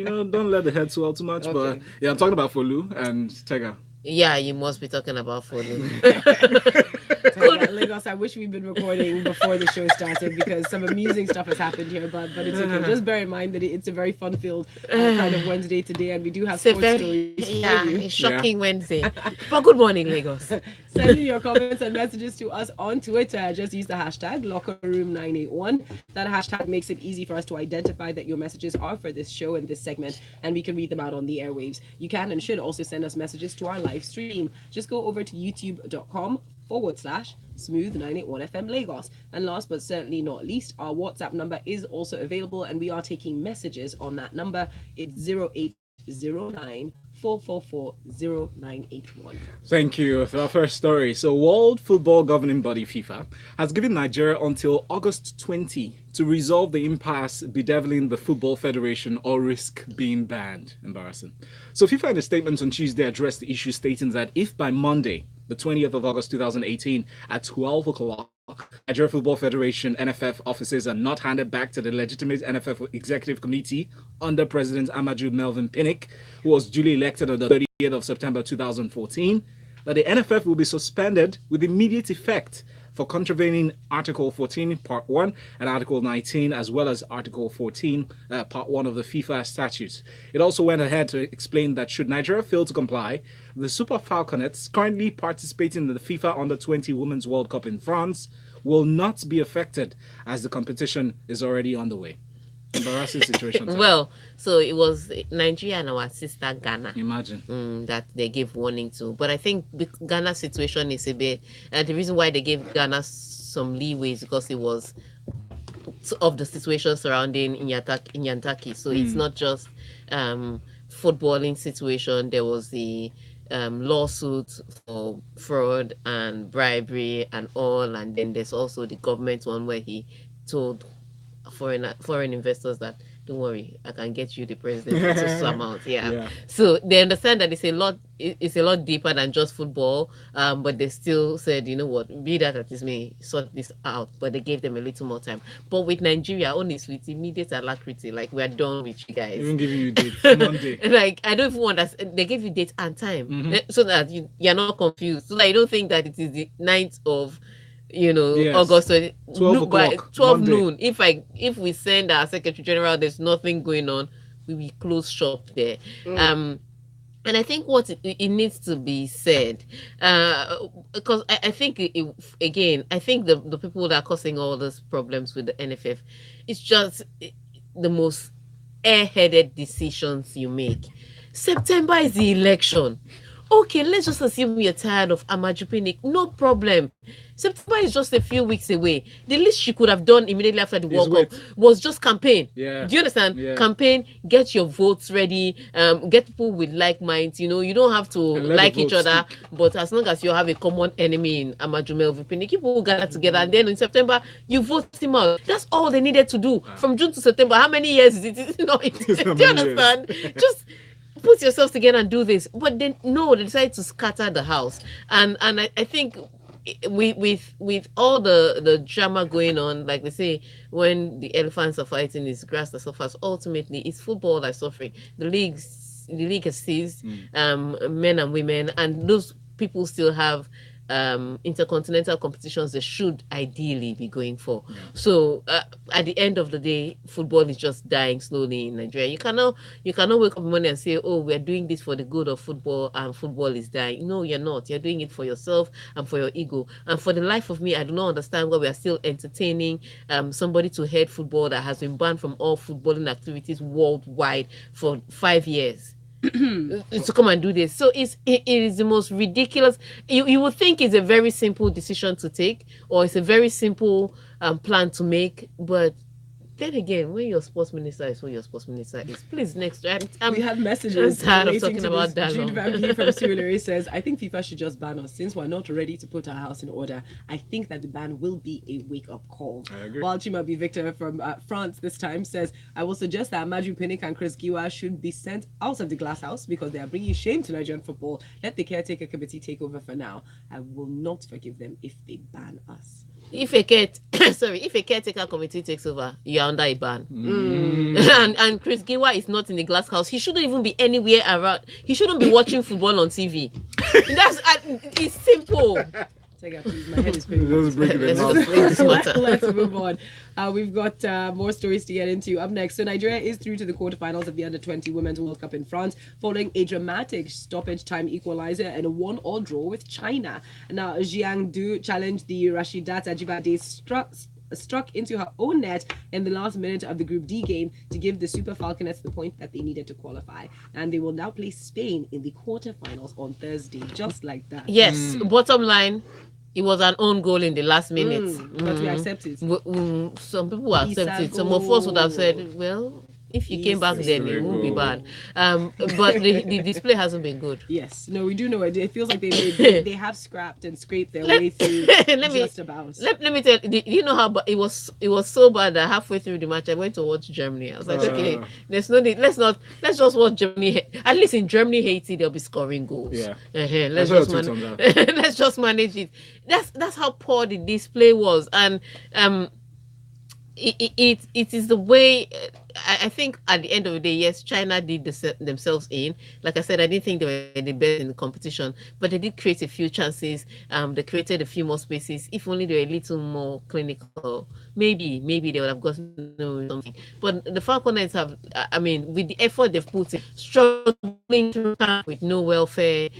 don't let the head swell too much. Okay. But yeah, I'm talking about Folu and Tega. Yeah, you must be talking about Folu. Lagos, I wish we'd been recording before the show started because some amusing stuff has happened here, but it's okay. Just bear in mind that it's a very fun-filled kind of Wednesday today, and we do have sports stories for you. A shocking Wednesday. But good morning, Lagos. Send in your comments and messages to us on Twitter. Just use the hashtag LockerRoom981. That hashtag makes it easy for us to identify that your messages are for this show and this segment, and we can read them out on the airwaves. You can and should also send us messages to our live stream. Just go over to youtube.com/Smooth981FM Lagos. And last but certainly not least, our WhatsApp number is also available, and we are taking messages on that number. It's 0809-444-0981. Thank you for our first story. So, World Football Governing Body FIFA has given Nigeria until August 20 to resolve the impasse bedeviling the Football Federation or risk being banned. Embarrassing. So, FIFA in a statement on Tuesday addressed the issue, stating that if by Monday, the 20th of August 2018 at 12 o'clock, Nigeria Football Federation NFF offices are not handed back to the legitimate NFF Executive Committee under President Amaju Melvin Pinnick, who was duly elected on the 30th of September 2014, that the NFF will be suspended with immediate effect for contravening Article 14, Part 1, and Article 19, as well as Article 14, Part 1 of the FIFA statutes. It also went ahead to explain that should Nigeria fail to comply, the Super Falconets, currently participating in the FIFA Under-20 Women's World Cup in France, will not be affected as the competition is already underway. Embarrassing situation. Well, so it was Nigeria and our sister Ghana. Imagine. That they gave warning to. But I think Ghana's situation is a bit... the reason why they gave Ghana some leeway is because it was of the situation surrounding Inyantaki. So it's not just footballing situation. There was the lawsuit for fraud and bribery and all. And then there's also the government one where he told foreign investors that don't worry, I can get you the president to some amount. Yeah. So they understand that it's a lot deeper than just football. But they still said, you know what, be that as it may, sort this out. But they gave them a little more time. But with Nigeria, honestly, it's immediate alacrity. Like, we're done with you guys. Even giving you dates Monday. Like, I don't even want that. They gave you date and time so that you're not confused. So that you don't think that it is the 9th of August 12 noon. If we send our Secretary General, there's nothing going on, we will close shop there. And I think what it needs to be said, because I think I think the people that are causing all these problems with the NFF, it's just the most airheaded decisions you make. September is the election. Okay, let's just assume you're tired of Amaju Pinnick. No problem. September is just a few weeks away. The least she could have done immediately after the World Cup was just campaign. Yeah. Do you understand? Yeah. Campaign, get your votes ready, get people with like minds. You don't have to like each other, but as long as you have a common enemy in Amaju Melvin Pinnick, people will gather together, and then in September, you vote him out. That's all they needed to do. From June to September, how many years is it? Do you understand? Just put yourselves together and do this. But then no, they decided to scatter the house. And I think with all the drama going on, like they say, when the elephants are fighting, it's grass that suffers. Ultimately, it's football that's suffering. The league has seized men and women, and those people still have intercontinental competitions they should ideally be going for. So at the end of the day, football is just dying slowly in Nigeria. You cannot wake up Monday and say, oh, we're doing this for the good of football and football is dying. No, you're not. You're doing it for yourself and for your ego. And for the life of me, I do not understand why we are still entertaining somebody to head football that has been banned from all footballing activities worldwide for 5 years. To come and do this. So it is the most ridiculous. You would think it's a very simple decision to take, or it's a very simple plan to make, but then again, when your sports minister is who your sports minister is, please next. We have messages. I'm tired of talking about that. Jude Van P from Sierra says, I think FIFA should just ban us since we're not ready to put our house in order. I think that the ban will be a wake-up call. I agree. While Chimabi Victor from France this time says, I will suggest that Maju Pinnick and Chris Giwa should be sent out of the glass house because they are bringing shame to Nigerian football. Let the caretaker committee take over for now. I will not forgive them if they ban us. if a caretaker committee takes over, you're under a ban. And Chris Giwa is not in the glass house. He shouldn't even be anywhere around. He shouldn't be watching football on TV. It's simple. Please, my head is pretty Let's move on. We've got more stories to get into up next. So Nigeria is through to the quarterfinals of the Under-20 Women's World Cup in France following a dramatic stoppage time equalizer and a 1-1 draw with China. Now, Jiang Du challenged the Rashidat Ajibade struck into her own net in the last minute of the Group D game to give the Super Falconets the point that they needed to qualify. And they will now play Spain in the quarterfinals on Thursday, just like that. Yes, bottom line, it was an own goal in the last minute. But we accept it. Some people accept it. Some of us would have said, well, if you came back then, it won't be bad. But the display hasn't been good. Yes. No, we do know it. It feels like they have scrapped and scraped their way through just about. Let me tell you, you know how it was so bad that halfway through the match, I went to watch Germany. I was like, okay, there's no need. Let's just watch Germany. At least in Germany, Haiti, they'll be scoring goals. Yeah. Let's just manage it. That's how poor the display was. And it is the way. I think at the end of the day, yes, China did themselves in. Like I said, I didn't think they were the best in the competition, but they did create a few chances. They created a few more spaces. If only they were a little more clinical, maybe they would have gotten something. But the Falconets have, with the effort they've put in, struggling through with no welfare,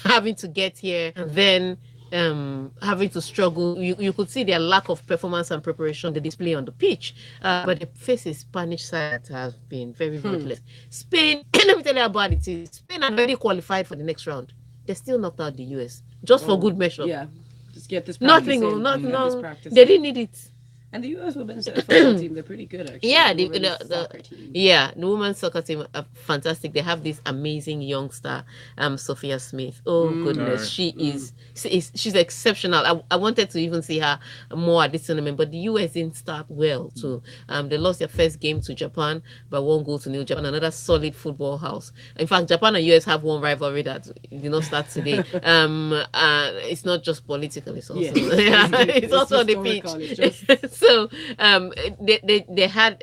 having to get here, and then having to struggle. You could see their lack of performance and preparation, the display on the pitch. But they face a Spanish side that has been very ruthless. Spain, let me tell you about it. Spain are already qualified for the next round. They still knocked out the US just for good measure. Yeah, just get this. Nothing. They didn't need it. And the US women's football team, they're pretty good, actually. Yeah, the women's soccer team are fantastic. They have this amazing youngster, Sophia Smith. Oh goodness, she's exceptional. I wanted to even see her more at this tournament, but the US didn't start well too. They lost their first game to Japan by 1-0. Japan, another solid football house. In fact, Japan and US have one rivalry that did not start today. It's not just political; it's also it's also on the pitch. So they had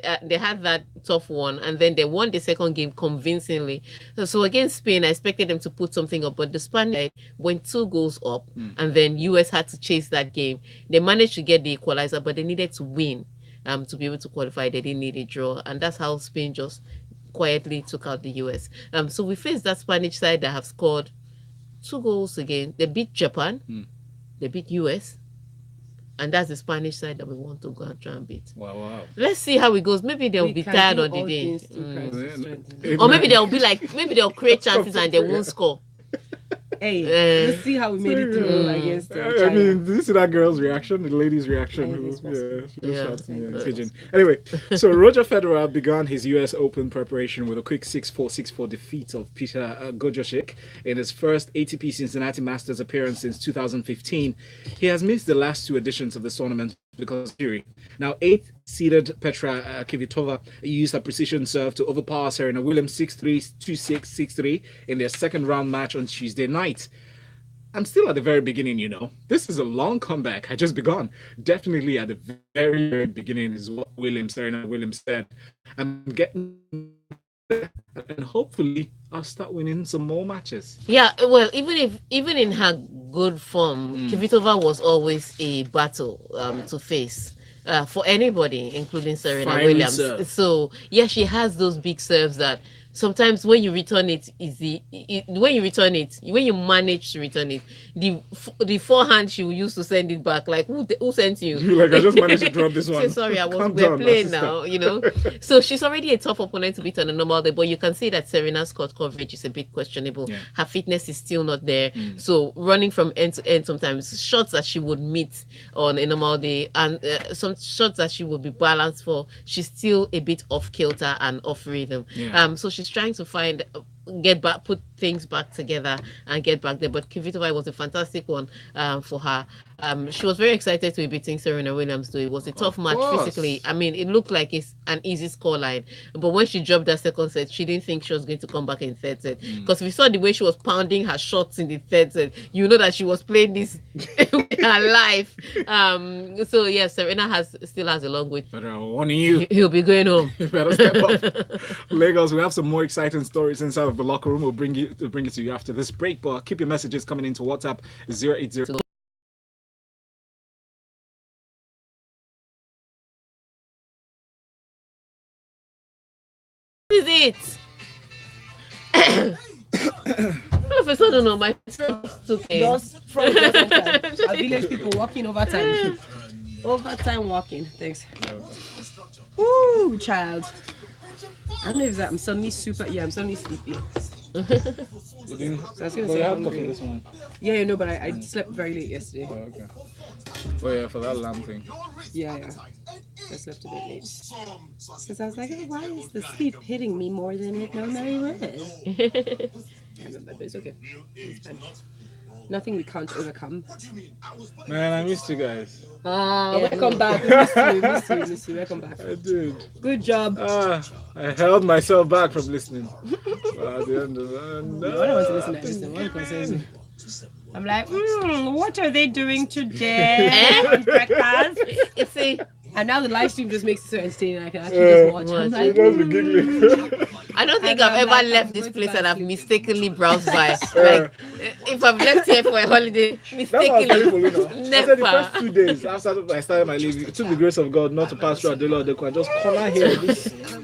that tough one, and then they won the second game convincingly. So against Spain, I expected them to put something up, but the Spaniards went 2 goals up, and then US had to chase that game. They managed to get the equalizer, but they needed to win to be able to qualify. They didn't need a draw, and that's how Spain just quietly took out the US. So we faced that Spanish side that have scored 2 goals again. They beat Japan, they beat US. And that's the Spanish side that we want to go and try and beat. Wow. Let's see how it goes. Maybe they'll be tired on the day. Or maybe they'll create chances and they won't score. Hey, let's see how we made it through against China. Did you see that girl's reaction? The lady's reaction? Anyway, so Roger Federer began his US Open preparation with a quick 6-4, 6-4 defeat of Peter Gojowczyk in his first ATP Cincinnati Masters appearance since 2015. He has missed the last 2 editions of the tournament because of injury. Now, 8th-seeded Petra Kvitova used a precision serve to overpower Serena Williams 6-3, 2-6, 6-3 in their second round match on Tuesday night. I'm still at the very beginning, you know. This is a long comeback. Had just begun. Definitely at the very, very beginning is what Serena Williams said. I'm getting, and hopefully I'll start winning some more matches. Yeah, well, even in her good form, Kvitova was always a battle to face. For anybody, including Serena Williams. Serve. So yeah, she has those big serves that sometimes when you return it, when you manage to return it, the forehand she will use to send it back, like who sent you? Like, I just managed to drop this one. Sorry, we're playing now, you know. So she's already a tough opponent to beat on a normal day, but you can see that Serena's court coverage is a bit questionable. Yeah. Her fitness is still not there. So running from end to end, sometimes shots that she would meet on a normal day and some shots that she would be balanced for, she's still a bit off kilter and off rhythm. So she's trying to put things back together and get back there. But Kvitova was a fantastic one for her. She was very excited to be beating Serena Williams, though it was a tough match physically. I mean, it looked like it's an easy scoreline, but when she dropped that second set, she didn't think she was going to come back in third set. Because we saw the way she was pounding her shots in the third set, you know that she was playing this with her life. So yeah, Serena still has a long way. But I'm warning you, he'll be going home. You better step up. Lagos, we have some more exciting stories inside of the locker room. We'll bring it to you after this break. But keep your messages coming into WhatsApp 080. What is it? All of a sudden, no, my throat's okay. Just from our village people walking overtime. Overtime walking. Thanks. Woo, child. I don't know if that I'm suddenly I'm suddenly sleepy. So I was gonna say hungry. This one. Yeah, you know, but I slept very late yesterday. Oh, okay. Oh yeah, for that lamb thing. Yeah. I slept a bit late. Because I was like, oh, why is the sleep hitting me more than it normally would? I remember, but it's okay. It's fine. Nothing we can't overcome. Man, I missed you guys. Welcome back. Miss you. Welcome back. I did. Good job. I held myself back from listening. At the end of that, No, I don't want to listen to everything. What concerns me? I'm like, what are they doing today? Breakfast. It's a. And now the live stream just makes it so entertaining. I can actually just watch. I'm like, I don't think I've ever left this place and I've mistakenly browsed by. Like, if I've left here for a holiday, mistakenly. Never. The first 2 days after I started my leave, it took the grace of God not to pass through Adela Odekwa. Just corner here. Let's just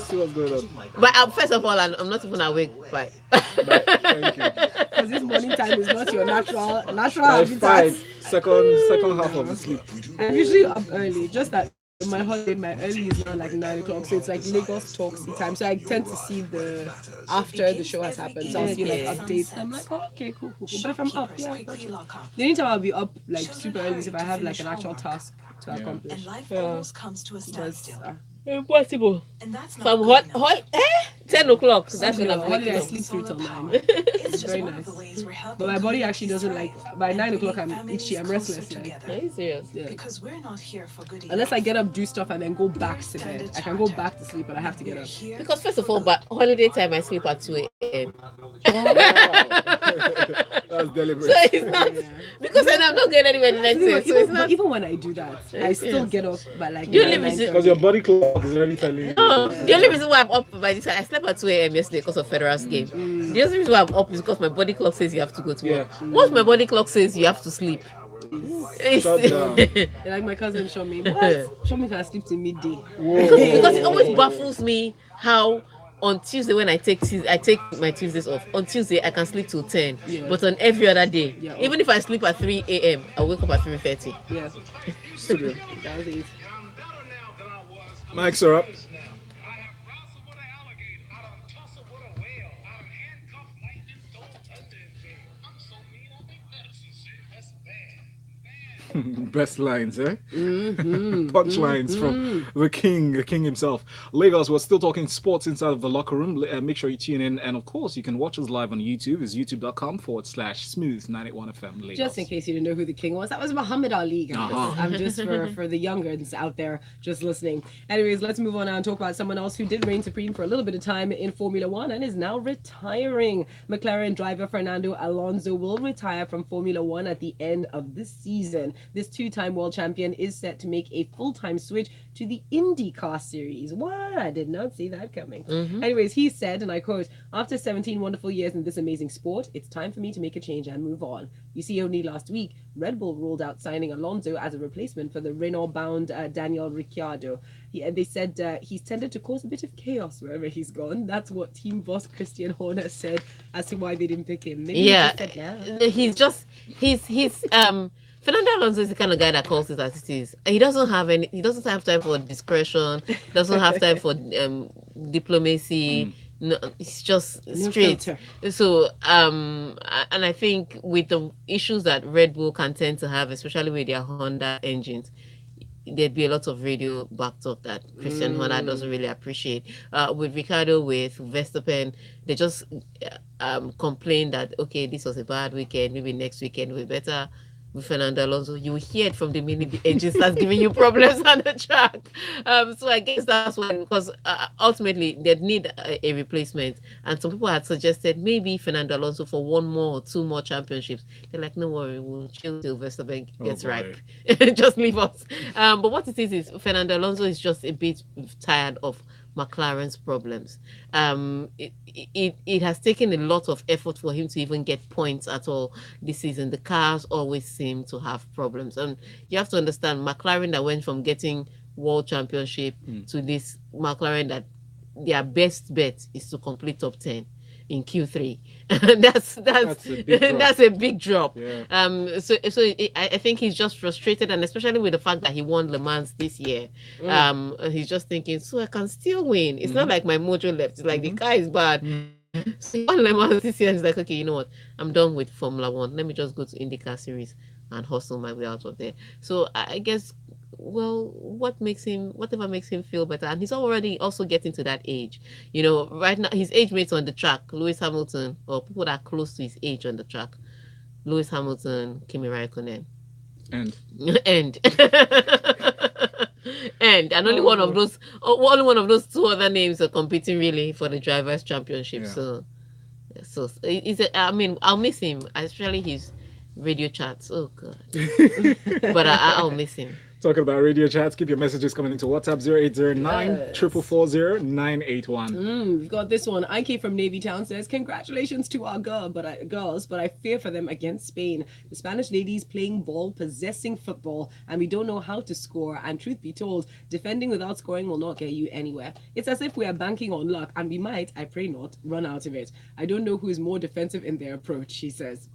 see what's going on. But first of all, I'm not even awake. Bye. Thank you. Because this morning time is not your natural habitat. Second half of the sleep. I'm usually up early. Just that my holiday, my early is now like 9 o'clock, so it's like Lagos Talksy time. So I tend to see the after the show has happened. So I'll see like updates. I'm like, oh, okay, cool. But if I'm up, yeah. The only time I'll be up like super early is if I have like an actual task to accomplish. And life almost comes to a standstill. Impossible. And that's not From what? 10 o'clock. That's when I'm holiday. I waking up. sleep through till 9. it's just very one nice. of the ways we're helping. But my body actually doesn't like. By 9 o'clock, I'm itchy. I'm restless. Together. Like, Are you serious? yeah. Because we're not here for good Unless I get up, do stuff, and then go back to bed. I can go back to sleep, but I have to get up. Because first of all, but holiday time I sleep at 2 a.m. That's deliberate. So it's not because then I'm not getting anywhere the next day. So it's not. Even when I do that, I still get up by like. The only reason- Because your body clock is already telling you. No, the only reason why I'm up by this time, I slept at 2 a.m. yesterday because of Federer's game. The only reason why I'm up is because my body clock says you have to go to work. Once my body clock says you have to sleep, Shut down. Like my cousin showed me. What? Show me if I sleep till midday. because it always baffles me how on Tuesday when I take my Tuesdays off. On Tuesday I can sleep till 10, but on every other day, even if I sleep at 3 a.m., I wake up at 3:30. Yeah. Studio. That was it. Mics are up. Best lines, eh? Punchlines from the king himself. Lagos, we're still talking sports inside of the locker room. Make sure you tune in, and of course, you can watch us live on YouTube. It's youtube.com/smooth981FM Lagos. Just in case you didn't know who the king was, that was Muhammad Ali, guys. I'm just for the youngers out there just listening. Anyways, let's move on now and talk about someone else who did reign supreme for a little bit of time in Formula One and is now retiring. McLaren driver Fernando Alonso will retire from Formula One at the end of this season. This two-time world champion is set to make a full-time switch to the IndyCar series. What? I did not see that coming. Anyways, he said, and I quote, "After 17 wonderful years in this amazing sport, it's time for me to make a change and move on." You see, only last week, Red Bull ruled out signing Alonso as a replacement for the Renault-bound Daniel Ricciardo. They said he's tended to cause a bit of chaos wherever he's gone. That's what team boss Christian Horner said as to why they didn't pick him. Maybe he's Fernando Alonso is the kind of guy that calls it as it is. He doesn't have time for discretion, doesn't have time for diplomacy. No, it's just straight. So and I think with the issues that Red Bull can tend to have, especially with their Honda engines, there'd be a lot of radio backed up that Christian Horner doesn't really appreciate. With Ricardo, with Verstappen, they just complain that, okay, this was a bad weekend, maybe next weekend will be better. with Fernando Alonso, you hear it from the minute the engine starts giving you problems on the track. So I guess that's why, because ultimately they'd need a replacement. And some people had suggested maybe Fernando Alonso for one more or two more championships. They're like, no worry, we'll chill till Verstappen gets ripe. Just leave us. But what it is Fernando Alonso is just a bit tired of McLaren's problems. It has taken a lot of effort for him to even get points at all this season. The cars always seem to have problems, and you have to understand McLaren that went from getting world championship to this McLaren that their best bet is to complete top 10 in Q3. That's a big drop. Yeah. I think he's just frustrated, and especially with the fact that he won Le Mans this year. He's just thinking, so I can still win. It's not like my mojo left. It's like the car is bad. So he won Le Mans this year. He's like, okay, you know what? I'm done with Formula One. Let me just go to IndyCar series and hustle my way out of there. So I guess, well, whatever makes him feel better. And he's already also getting to that age. You know, right now, his age mates on the track, Lewis Hamilton, or people that are close to his age on the track, Lewis Hamilton, Kimi Raikkonen. And only one of those two other names are competing really for the drivers' championship. Yeah. So I'll miss him, especially his radio chats. Oh God. But I'll miss him. Talking about radio chats, keep your messages coming into WhatsApp 0809 440 981. We've got this one. IK from Navy Town says, congratulations to our girls, but I fear for them against Spain. The Spanish ladies playing ball, possessing football, and we don't know how to score. And truth be told, defending without scoring will not get you anywhere. It's as if we are banking on luck, and we might, I pray not, run out of it. I don't know who is more defensive in their approach, she says.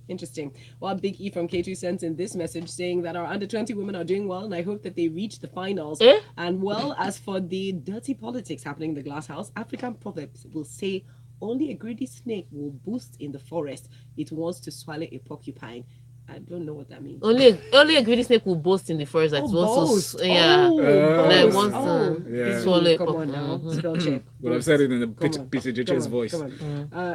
Interesting. Well, Big E from K2 sent in this message saying that our under-20 women are doing well, and I hope that they reach the finals. And well, as for the dirty politics happening in the glass house, African proverbs will say only a greedy snake will boost in the forest. It wants to swallow a porcupine. I don't know what that means. Only a greedy snake will boast in the forest. That wants to, wants to swallow. Come on now, spell check. Well, I've said it in a PCJ's voice.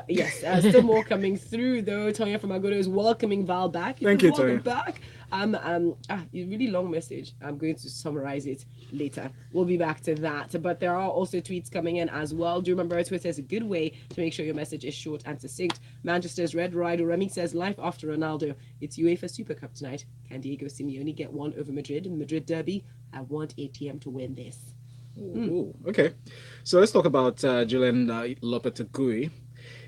Yes, still more coming through though. Tonya from Agodo is welcoming Val back. Thank you, Tonya. Back. A really long message. I'm going to summarize it later. We'll be back to that. But there are also tweets coming in as well. Do remember Twitter is a good way to make sure your message is short and succinct. Manchester's Red Rider Remy says, life after Ronaldo. It's UEFA Super Cup tonight. Can Diego Simeone get one over Madrid? Madrid derby. I want ATM to win this. Ooh, okay. So let's talk about Julian Lopetegui.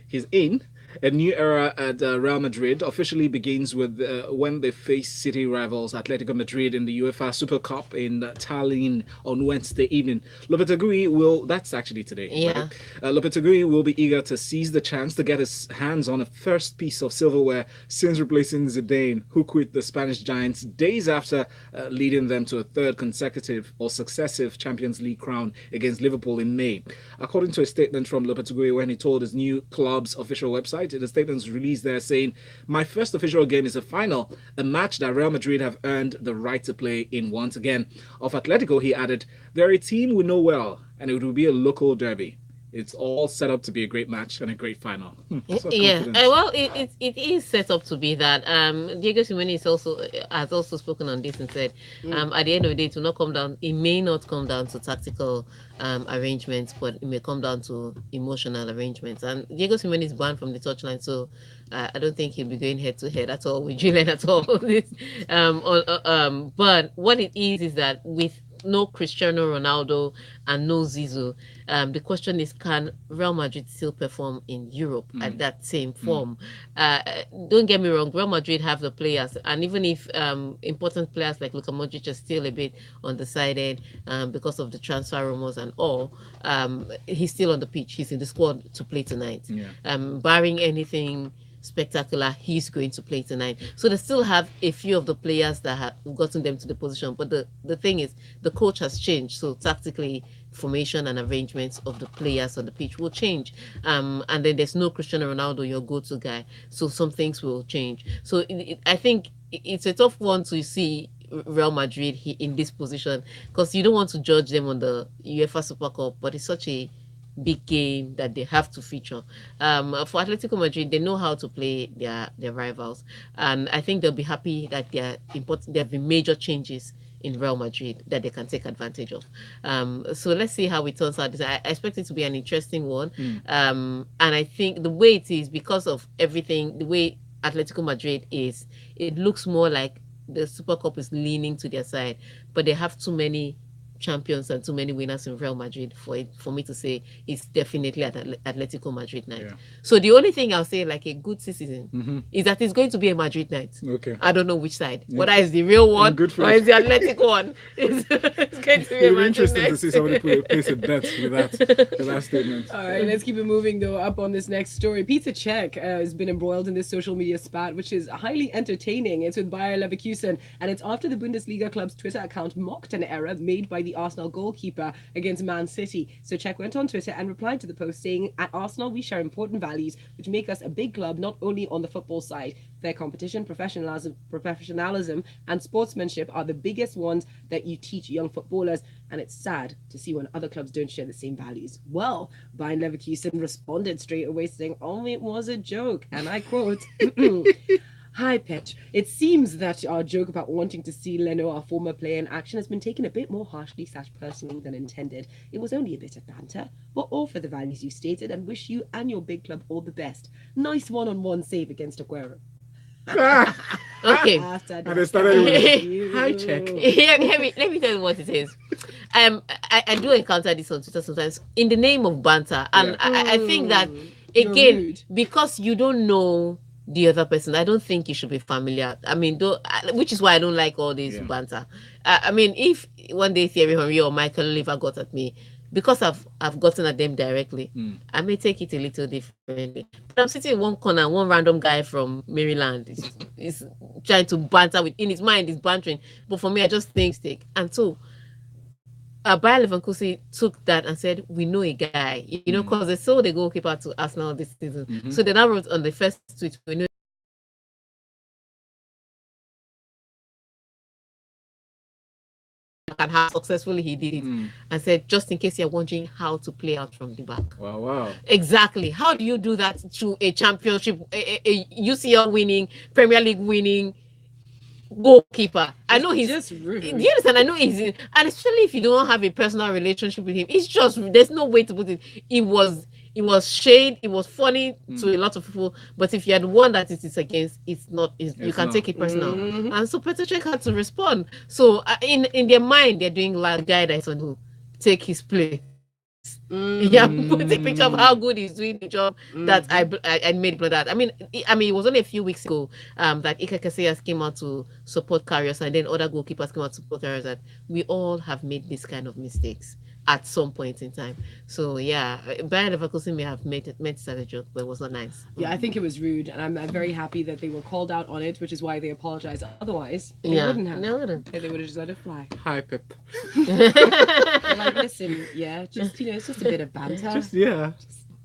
He's in. A new era at Real Madrid officially begins with when they face city rivals Atletico Madrid in the UEFA Super Cup in Tallinn on Wednesday evening. Lopetegui will, that's actually today. Yeah. Right? Lopetegui will be eager to seize the chance to get his hands on a first piece of silverware since replacing Zidane, who quit the Spanish Giants days after leading them to a third consecutive or successive Champions League crown against Liverpool in May. According to a statement from Lopetegui when he told his new club's official website, the statements released there saying, my first official game is a final, a match that Real Madrid have earned the right to play in once again. Of Atletico, he added, they're a team we know well, and it will be a local derby. It's all set up to be a great match and a great final. Well, it is set up to be that. Diego Simeone has also spoken on this and said, at the end of the day, it will not come down. It may not come down to tactical arrangements, but it may come down to emotional arrangements. And Diego Simeone is banned from the touchline, so I don't think he'll be going head to head at all with Julian at all. But what it is that with no Cristiano Ronaldo and no Zizou, the question is, can Real Madrid still perform in Europe at that same form? Don't get me wrong, Real Madrid have the players, and even if important players like Luka Modric are still a bit undecided because of the transfer rumors and all, he's still on the pitch. He's in the squad to play tonight. Barring anything spectacular, he's going to play tonight. So they still have a few of the players that have gotten them to the position, but the thing is, the coach has changed, so tactically formation and arrangements of the players on the pitch will change, and then there's no Cristiano Ronaldo, your go-to guy, so some things will change. So I think it's a tough one to see Real Madrid in this position, because you don't want to judge them on the UEFA Super Cup, but it's such a big game that they have to feature. For Atletico Madrid, they know how to play their rivals, and I think they'll be happy that there have been major changes in Real Madrid that they can take advantage of. So let's see how it turns out. I expect it to be an interesting one. And I think the way it is, because of everything, the way Atletico Madrid is, it looks more like the Super Cup is leaning to their side, but they have too many champions and too many winners in Real Madrid for me to say it's definitely at Atletico Madrid night. Yeah. So the only thing I'll say, like a good citizen, is that it's going to be a Madrid night. Okay. I don't know which side. Yeah. Whether it's the real one or it's the Atletico one. It's going to be a Madrid interesting night. to see somebody place a bet with that statement. All right, let's keep it moving though. Up on this next story, Cech has been embroiled in this social media spat, which is highly entertaining. It's with Bayer Leverkusen, and it's after the Bundesliga club's Twitter account mocked an error made by the Arsenal goalkeeper against Man City. So Cech went on Twitter and replied to the post saying, "At Arsenal, we share important values which make us a big club, not only on the football side. Fair competition, professionalism, and sportsmanship are the biggest ones that you teach young footballers, and it's sad to see when other clubs don't share the same values." Well, Bayer Leverkusen responded straight away saying, "Oh, it was a joke," and I quote, "Hi, Petch. It seems that our joke about wanting to see Leno, our former player, in action has been taken a bit more harshly/personally than intended. It was only a bit of banter. We're all for the values you stated and wish you and your big club all the best. Nice one-on-one save against Aguero." Okay. And they started with, "Hi, Cech." Let me tell you what it is. I do encounter this on Twitter sometimes in the name of banter, and I think that again, because you don't know the other person, I don't think you should be familiar. I mean, which is why I don't like all this banter. I mean, if one day Thierry Henry or Michael Oliver got at me, because I've gotten at them directly, I may take it a little differently. But I'm sitting in one corner, one random guy from Maryland is trying to banter in his mind, he's bantering. But for me, I just think stick. And so Bayer Leverkusen took that and said, "We know a guy," because they sold the goalkeeper to Arsenal this season. So they now wrote on the first tweet, "We know and how successfully he did it," and said, "Just in case you're wondering how to play out from the back." Wow. Exactly. How do you do that to a championship, a UCL winning, Premier League winning goalkeeper? I know he's just rude. Do you understand? I know he's, and especially if you don't have a personal relationship with him, it's just, there's no way to put it. It was shade. It was funny to a lot of people, but if you had one that it is against, you can take it personal. And so Petr Cech had to respond. So in their mind, they're doing like guy that's going to take his place. Yeah, put a picture of how good he's doing the job that I made blood out. I mean, it was only a few weeks ago that Iker Casillas came out to support Karius, and then other goalkeepers came out to support Karius. That we all have made this kind of mistakes at some point in time. So yeah, Bayer Leverkusen may have meant it as a joke, but it was not nice. Yeah, I think it was rude, and I'm very happy that they were called out on it, which is why they apologized. Otherwise, they wouldn't have. They wouldn't. They would have just let it fly. "Hi, Pep." Like, listen, just it's just a bit of banter.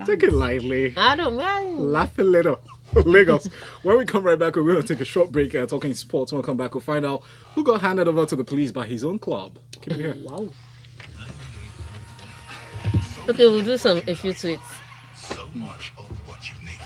Take it lightly. I don't mind. Laugh a little. Lagos. When we come right back, we're going to take a short break talking sports. When we come back, we'll find out who got handed over to the police by his own club. Keep it here. Wow. Okay, we'll do a few tweets.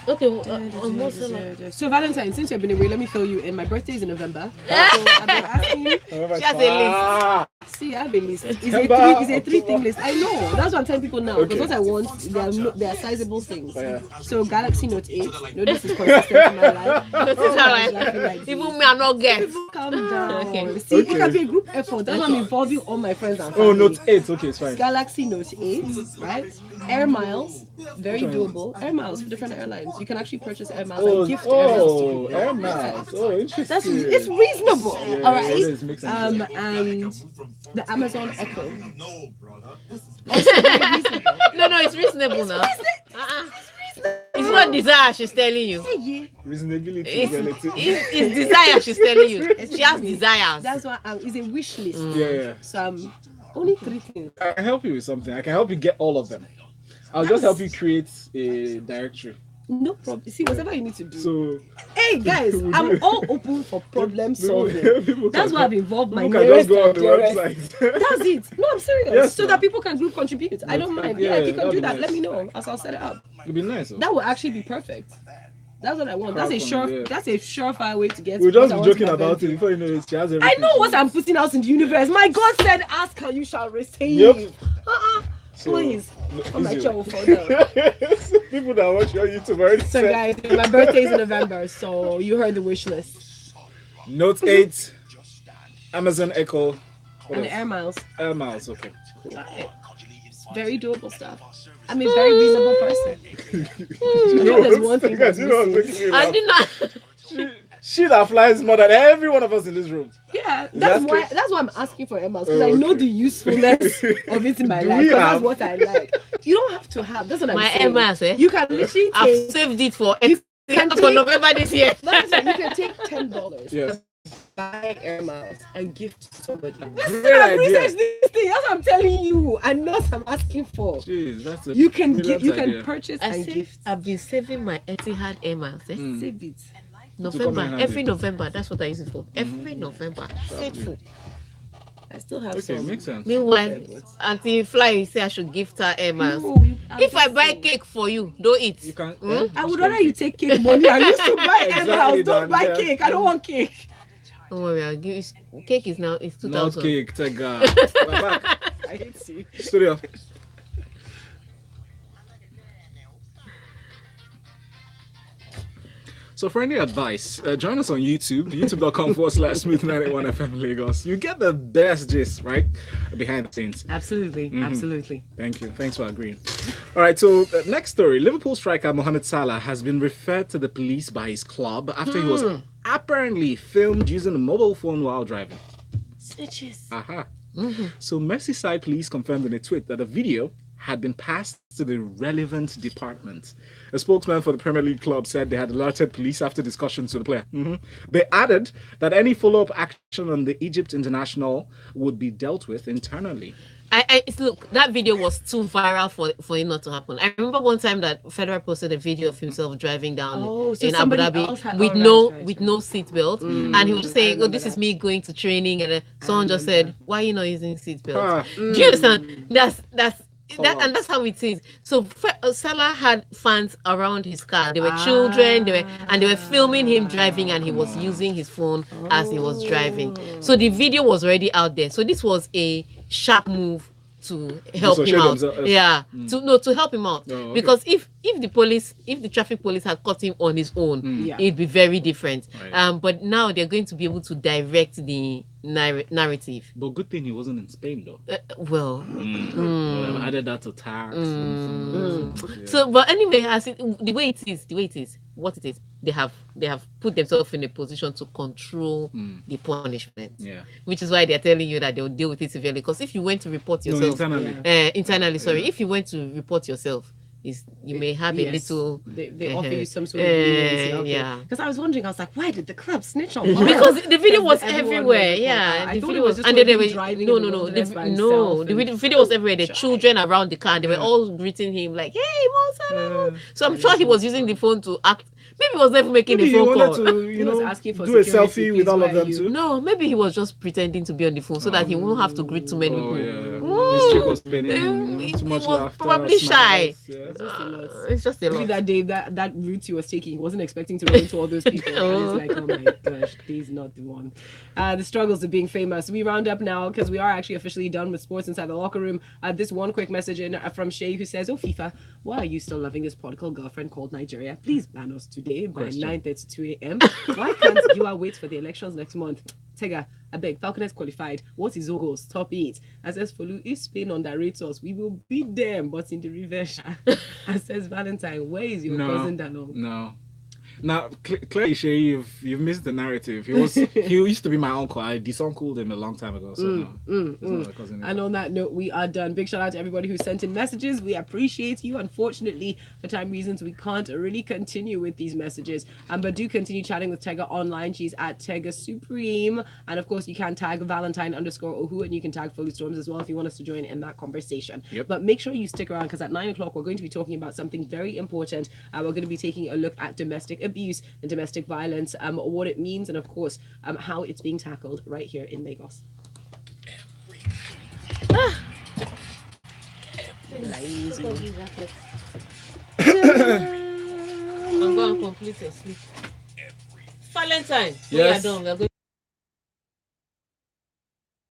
Okay, Mo Salah. So Valentine, since you've been away, let me fill you in. My birthday is in November. So I've been asking. She has a list. See, I have a list. It's a three-thing list. I know. That's what I'm telling people now. Because what I want, they are sizable things. So Galaxy Note 8. No, this is consistent in my life. Even me, I'm not guessed. Calm down. Okay. See, it can be a group effort. That's why I'm involving all my friends and family. Oh, Note 8. Okay, it's fine. Galaxy Note 8, right? Air Miles, very doable. Air Miles for different airlines. You can actually purchase Air Miles and gift Air Miles to people. Air Miles. Oh, interesting. It's reasonable. All right. It is, makes sense. And the Amazon Echo. No, it's reasonable now. It's not desire she's telling you. Reasonability. It's desire she's telling you. She has desires. That's why it's a wish list. Yeah. So only three things. I can help you with something. I can help you get all of them. I'll just help you create a directory. No problem. See, whatever you need to do. So Hey guys, I'm all open for problem solving. people That's can- why I've involved my people can just nearest go on and the dearest. website. That's it. No, I'm serious. Yes, so ma'am. that people can group contribute. I don't mind. Yeah, if you can that'd do be that, nice. let me know. I'll set it up. It'd be nice. That would actually be perfect. That's what I want. That's a Crowdfunding, yeah. that's a surefire way to get. We're what I just want to joking my about it birthday. before you know it. She has I everything. know what I'm putting out in the universe. My God said, "Ask and you shall receive." Yep. So, Please. Oh my easy. God, will fall down. People that watch your YouTube already So said. guys, my birthday is in November, so you heard the wish list. Note 8, Amazon Echo. What And else? Air Miles. Air Miles, okay. Very doable stuff. I'm a very reasonable person. You know There's what one thing I'm that's saying? You know what's missing. making me I laugh? did not. She that flies more than every one of us in this room. Yeah, That's that's why I'm asking for Air Miles, because Oh, I know okay. the usefulness of it in my Do life. we 'Cause have- that's what I like. You don't have to have. That's what I'm My saying. MS, eh? You can literally I've take. saved it for can for take- November this year. That's what, you can take $10. Yes. Buy Air Miles and give to somebody. Great I've idea. researched this thing. That's what I'm telling you, and not I'm asking for. Jeez, that's a You can brilliant give. You can idea. purchase I and said, gift. I've been saving my Etihad Air Miles. Eh? Mm. Save it. come in November, handy. every November. That's what I use it for. Every November. Faithful. I still have Okay, some. makes sense. Meanwhile, Auntie Fly say I should gift her Air Miles. No, If I buy cake for you, don't eat. You can. Hmm? yeah, I would just rather get you it. take cake money and use to buy Air Exactly, Miles. Don't Dan, buy yeah. cake. I don't want cake. Don't worry, I'll give you. Cake is now it's Not 2000. cake, Tega. We're back. I hate you. Studio. So for any advice, join us on YouTube, youtube.com/smooth91FM Lagos. You get the best gist, right? Behind the scenes. Absolutely, absolutely. Thank you. Thanks for agreeing. All right, so next story. Liverpool striker Mohamed Salah has been referred to the police by his club after he was apparently filmed using a mobile phone while driving. Snitches. Aha. So Merseyside police confirmed in a tweet that the video had been passed to the relevant department. A spokesman for the Premier League club said they had alerted police after discussions with the player. They added that any follow-up action on the Egypt international would be dealt with internally. Look, that video was too viral for it not to happen. I remember one time that Federer posted a video of himself driving down Oh, so in Abu somebody Dhabi else had- with oh, right. with no seatbelt, and he was saying, "Oh, this is me going to training," and someone just said, "Why are you not using seatbelt?" Ah. Do you understand? That's and that's how it is. So Salah had fans around his car. They were children. They were filming him driving, and he was using his phone as he was driving. So the video was already out there. So this was a sharp move to help him Associate out. themselves. Yeah, to help him out. Oh, okay. Because if the traffic police had caught him on his own, Yeah. it'd be very different. Right. But now they're going to be able to direct the narrative. But good thing he wasn't in Spain though. Well. Added that to tax. So, but anyway, the way it is, what it is, they have put themselves in a position to control the punishment. Yeah. Which is why they're telling you that they'll deal with it severely. Because if you went to report No, yourself, internally. if you went to report yourself, you may have a Yes. little. They offer you some sort of leniency. Okay. yeah. Because I was wondering, I was like, why did the club snitch on? Because the video was Everyone everywhere, was yeah. I The thought video it was just and then when they him were driving no, in the no, wilderness by the himself the and- video was everywhere. The Shy. children around the car, and they were all greeting him like, "Hey, Mo Salah." So I'm sure he was using the phone to act. Maybe he was never making Maybe a he phone wanted call. to, He was asking for do a security, selfie with please, all of where are them you? too. No, maybe he was just pretending to be on the phone so that he won't have to greet too many Oh, people. yeah. His chick was spinning. He Too much was laughter. probably shy. smiles, yeah. It's just a Maybe lot. that day, that route he was taking, he wasn't expecting to run into all those people. And he's like, oh my gosh, he's not the one. The struggles of being famous. We round up now because we are actually officially done with sports inside the locker room. This one quick message in from Shay who says, "Oh FIFA, why are you still loving this prodigal girlfriend called Nigeria? Please ban us today by Question. 9:32 a.m. Why can't you wait for the elections next month? Tega, I beg, Falconets qualified. What is Ogo's top 8? And says Folu, if Spain underrates us, we will beat them, but in the reverse. And says Valentine, where is your cousin Dano? No. Now, clearly, Shay, you've missed the narrative. He used to be my uncle. I disunkled him a long time ago. So no, he's not my cousin And on that note, we are done. Big shout out to everybody who sent in messages. We appreciate you. Unfortunately, for time reasons, we can't really continue with these messages. But do continue chatting with Tega online. She's at Tega Supreme. And of course, you can tag Valentine_Ohu, and you can tag Folu Storms as well if you want us to join in that conversation. Yep. But make sure you stick around, because at 9 o'clock, we're going to be talking about something very important. We're going to be taking a look at domestic abuse and domestic violence, what it means, and of course, how it's being tackled right here in Lagos. I'm going to complete your sleep. Valentine, we are Yes. done. We are going